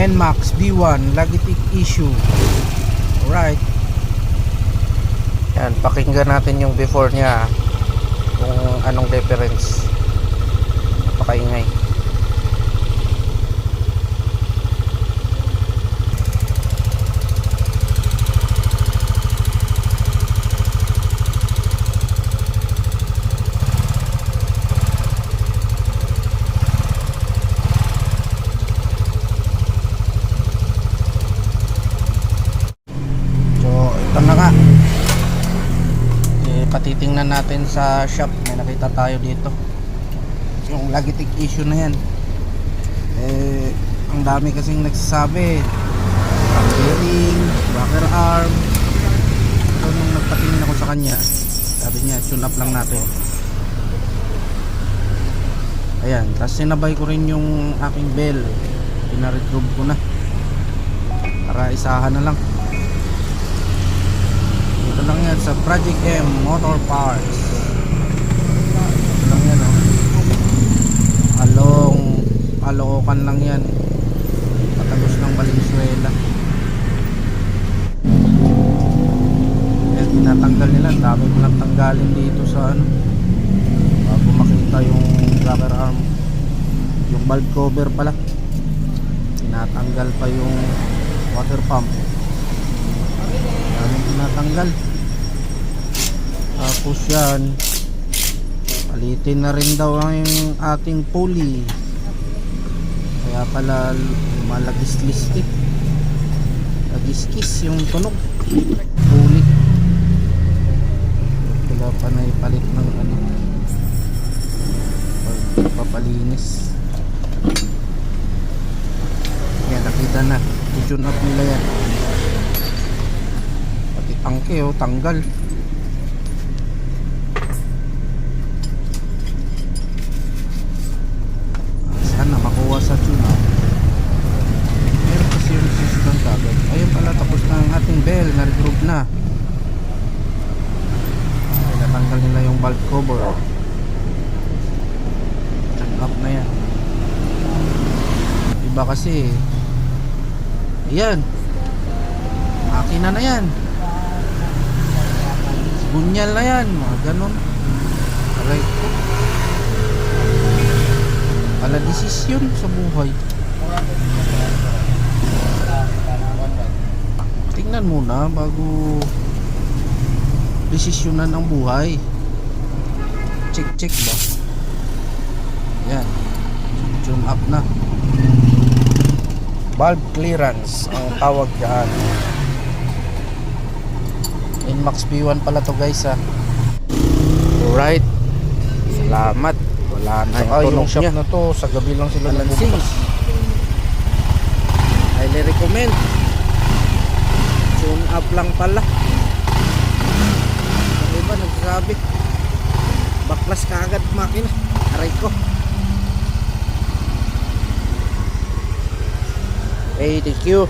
NMAX B1 Logitech issue. Alright. Yan, pakinggan natin yung before niya kung anong difference. Napakaingay. Ito na nga, patitingnan natin sa shop. May nakita tayo dito yung Logitech issue na yan. Ang dami kasing nagsasabi bearing, rocker arm. So nung nagpatingin ako sa kanya, sabi niya tune up lang natin. Ayan, tapos sinabay ko rin yung aking bell, pinaretrove ko na para isahan na lang. Ito lang yan sa Project M Motor Parts. Ito lang yan, oh. Alookan lang yan, patagos ng Valenzuela. Yan, tinatanggal nila. Dami ko lang tanggalin dito sa ano, bago makita yung rocker arm. Yung valve cover pala, tinatanggal pa yung water pump. Daming tinatanggal. Tapos yan, palitin na rin daw ang ating pulley. Kaya pala malagis-listik, lagiskis yung tunog pulley. Wala pa na ipalit ng ano, papalinis. Yan, nakita na, i-tune up nila yan. Pati tangke, oh, tanggal. Sana makuha sa tune up. Meron kasi yung system kagad. Ayun pala, tapos na ang ating bell, na-regroup na. Ay, natanggal nila yung valve cover. Tune up na yan. Iba kasi, ayan, makina na yan, bunyal na yan, mga ganun. Aray ko, pala desisyon sa buhay. Tingnan muna bago desisyonan ang buhay. Check ba? Yan, tune up na. Valve clearance ang tawag dyan. NMAX B1 pala to, guys, ha. Alright, salamat. Wala na yung shop niya na to. Sa gabi lang sila nagbubukas. Highly recommend. Tune up lang pala. Ang iba nagsasabi baklas ka agad makina. Aray ko. Hey, thank you.